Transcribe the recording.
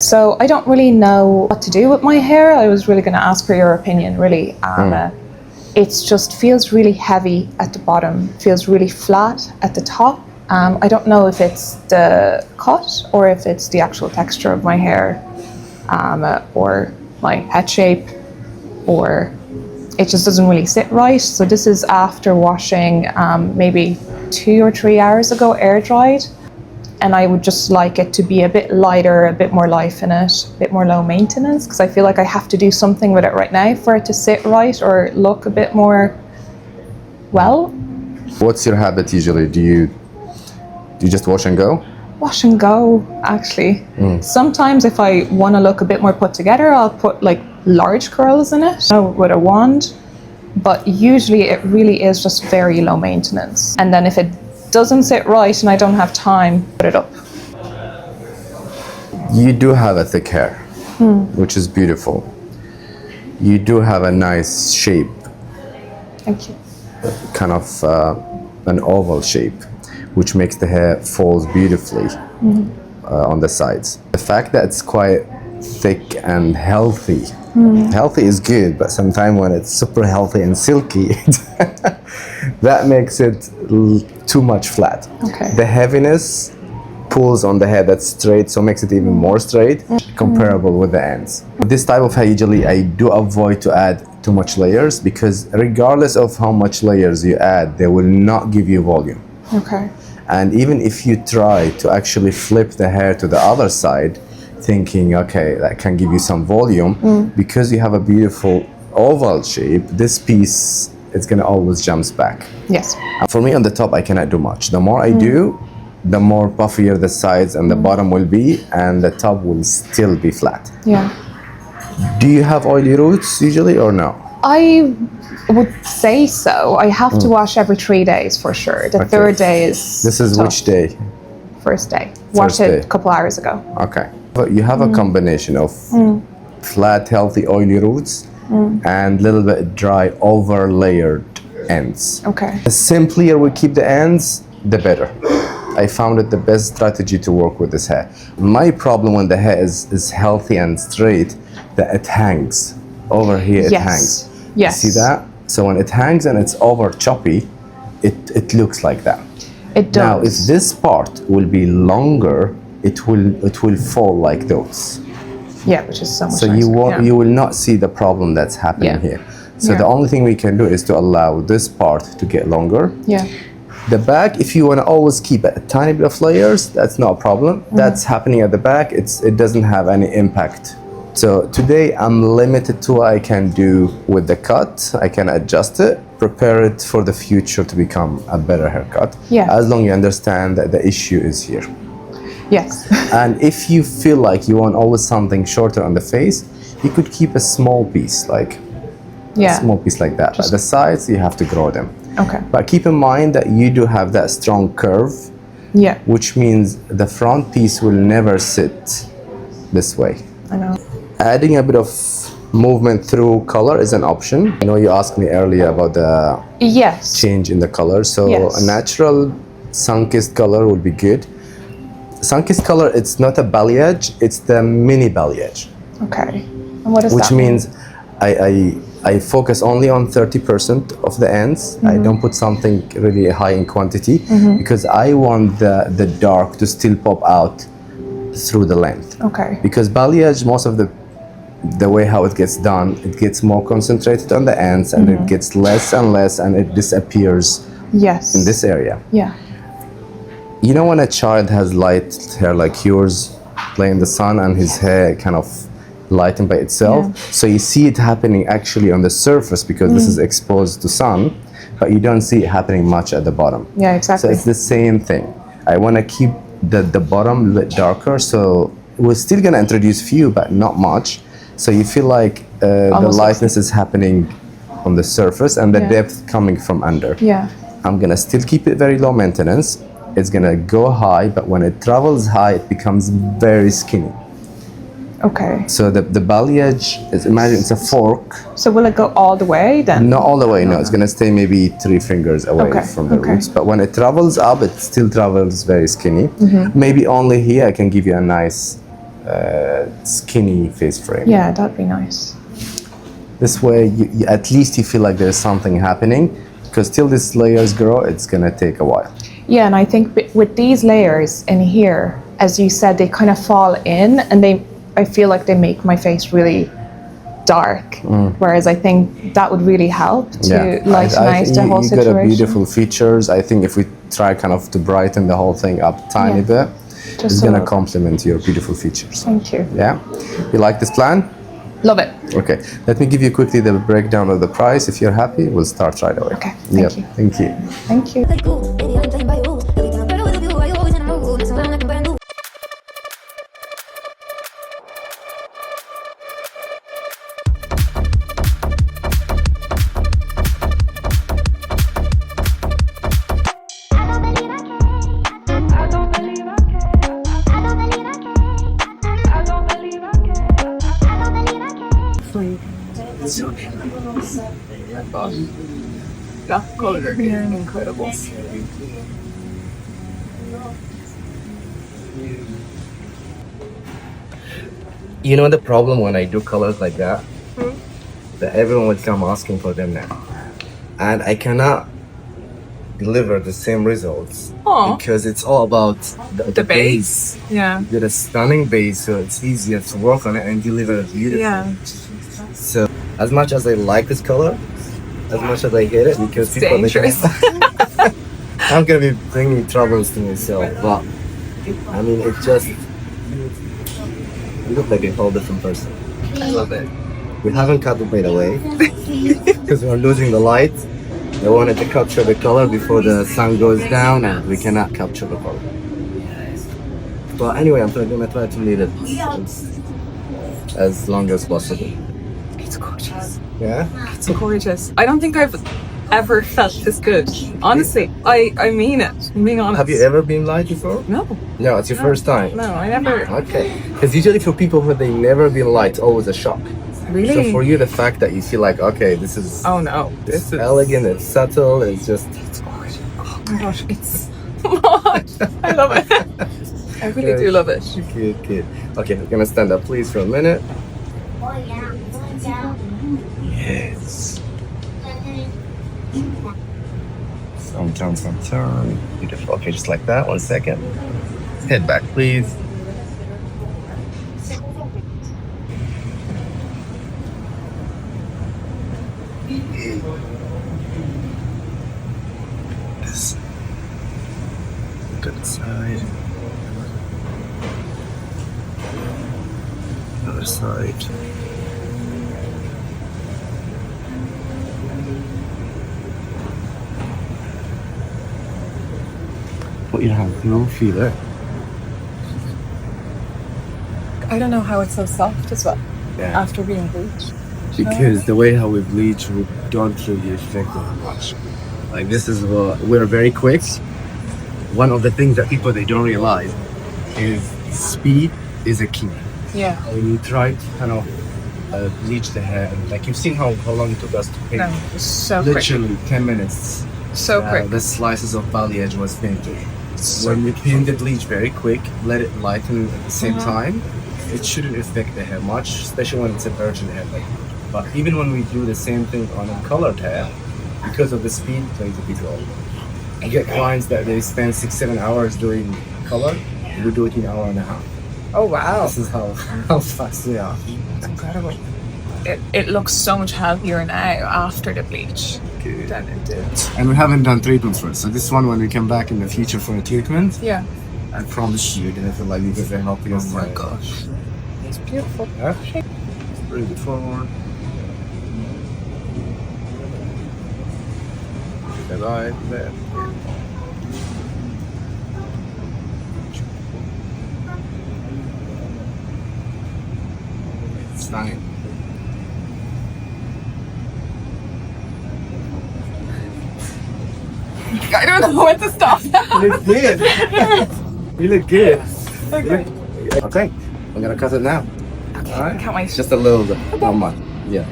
So I don't really know what to do with my hair. I was really going to ask for your opinion, really. It just feels really heavy at the bottom, feels really flat at the top. I don't know if it's the cut or if it's the actual texture of my hair, or my head shape, or it just doesn't really sit right. So this is after washing maybe 2 or 3 hours ago, air dried. And I would just like it to be a bit lighter, a bit more life in it, a bit more low maintenance, because I feel like I have to do something with it right now for it to sit right or look a bit more well. What's your habit usually? Do you just wash and go? Wash and go, actually. Sometimes if I want to look a bit more put together, I'll put like large curls in it with a wand. But usually it really is just very low maintenance. And then if it doesn't sit right and I don't have time, put it up. You do have a thick hair, which is beautiful. You do have a nice shape. Thank you. Kind of an oval shape, which makes the hair falls beautifully on the sides. The fact that it's quite thick and healthy. Healthy is good, but sometimes when it's super healthy and silky, that makes it too much flat. Okay. The heaviness pulls on the hair that's straight, so makes it even more straight, comparable with the ends. This type of hair, usually I do avoid to add too much layers, because regardless of how much layers you add, they will not give you volume. Okay. And even if you try to actually flip the hair to the other side, thinking, okay, that can give you some volume, because you have a beautiful oval shape, this piece, it's gonna always jumps back. Yes. For me, on the top, I cannot do much. The more I do, the more puffier the sides and the bottom will be, and the top will still be flat. Yeah. Do you have oily roots usually or no? I would say so. I have to wash every 3 days for sure. The third day is This is tough. which day? First day. Washed day. it a couple hours ago. Okay. But you have a combination of flat, healthy, oily roots and a little bit dry, over-layered ends. Okay. The simpler we keep the ends, the better. I found it the best strategy to work with this hair. My problem when the hair is healthy and straight, that it hangs. Over here it hangs. Yes. See that? So when it hangs and it's over choppy, it looks like that. It does. Now, if this part will be longer, it will fall like those. Yeah, which is so much So nicer. you will not see the problem that's happening here. So the only thing we can do is to allow this part to get longer. Yeah. The back, if you want to always keep a tiny bit of layers, that's not a problem. That's happening at the back. It doesn't have any impact. So today I'm limited to what I can do with the cut. I can adjust it, prepare it for the future to become a better haircut. Yeah. As long as you understand that the issue is here. Yes. And if you feel like you want always something shorter on the face, you could keep a small piece, like a small piece like that. At the sides, you have to grow them. Okay. But keep in mind that you do have that strong curve, which means the front piece will never sit this way. I know. Adding a bit of movement through color is an option. I know you asked me earlier about the change in the color. So a natural sun-kissed color would be good. Sun-kissed color, it's not a balayage, it's the mini balayage. Okay. And what does Which that mean? means I focus only on 30% of the ends. I don't put something really high in quantity because I want the dark to still pop out through the length. Okay. Because balayage, most of the way how it gets done, it gets more concentrated on the ends and it gets less and less and it disappears in this area. Yeah. You know when a child has light hair like yours, play in the sun and his hair kind of lightened by itself? So you see it happening actually on the surface because this is exposed to sun, but you don't see it happening much at the bottom. Yeah, exactly. So it's the same thing. I want to keep the bottom a bit darker, so we're still going to introduce few, but not much. So you feel like the lightness is happening on the surface and the depth coming from under. Yeah. I'm going to still keep it very low maintenance. It's going to go high, but when it travels high, it becomes very skinny. Okay. So the balayage is, imagine it's a fork. So will it go all the way then? Not all the way, no. It's going to stay maybe 3 fingers away from the roots. But when it travels up, it still travels very skinny. Maybe only here I can give you a nice skinny face frame. Yeah, that'd be nice. This way, at least you feel like there's something happening, because till these layers grow, it's gonna take a while. Yeah, and I think with these layers in here, as you said, they kind of fall in, and I feel like they make my face really dark. Whereas I think that would really help to lighten out the whole you situation. got a beautiful features. I think if we try kind of to brighten the whole thing up tiny bit, it's gonna complement your beautiful features. Thank you. Yeah, you like this plan? Love it. Okay, let me give you quickly the breakdown of the price. If you're happy, we'll start right away. Okay, thank you. Thank you. Thank you. That color is incredible. You know the problem when I do colors like that? That everyone would come asking for them now. And I cannot deliver the same results because it's all about the base. Yeah. You get a stunning base, so it's easier to work on it and deliver it beautifully. Yeah. So as much as I like this color, as much as I hate it, because It's dangerous. I'm gonna be bringing troubles to myself. But I mean, it just you look like a whole different person. I love it. We haven't cut the bait away because we're losing the light. I wanted to capture the color before the sun goes down, and we cannot capture the color. But anyway, I'm gonna try to leave it as long as possible. It's gorgeous. Yeah? It's gorgeous. I don't think I've ever felt this good. Honestly, I mean it. I'm being honest. Have you ever been light before? No. No, it's your first time. No, I never. Okay. Because usually for people who they never been light, it's always a shock. Really? So for you, the fact that you feel like, okay, this is Oh no. this is elegant, it's subtle, it's just It's gorgeous. Oh my gosh, it's so much. I love it. I really do love it. Good. Okay, we're gonna stand up, please, for a minute. Yes. Some turn. Beautiful. Okay, just like that. 1 second. Head back, please. This. Good side. Other side. Put your hand through, feel it. I don't know how it's so soft as well Yeah. after being bleached. Because the way how we bleach, we don't really affect it much. Like this is what we're very quick. One of the things that people they don't realize is speed is a key. Yeah. When you try to kind of bleach the hair, and like you've seen how long it took us to paint. No, it's so quick. Literally 10 minutes. So quick. The slices of balayage was painted. When you paint the bleach very quick, let it lighten at the same time, it shouldn't affect the hair much, especially when it's a virgin hair. But even when we do the same thing on a colored hair, because of the speed, it plays a big role. You get clients that they spend 6-7 hours doing color, we do it in an hour and a half. Oh wow. This is how fast we are. It's incredible. It looks so much healthier now after the bleach Good. than it did. And we haven't done treatments for it, so this one when we come back in the future for a treatment, Yeah. I promise you, you're gonna feel like this is the healthiest. Oh my gosh. It's beautiful. Yeah? Bring it forward. Right there. Stunning. I don't know when to stop. You look good. You look good. Okay. Okay, I'm gonna cut it now. Okay, Alright? can't wait. Just a little bit, not much. Yeah.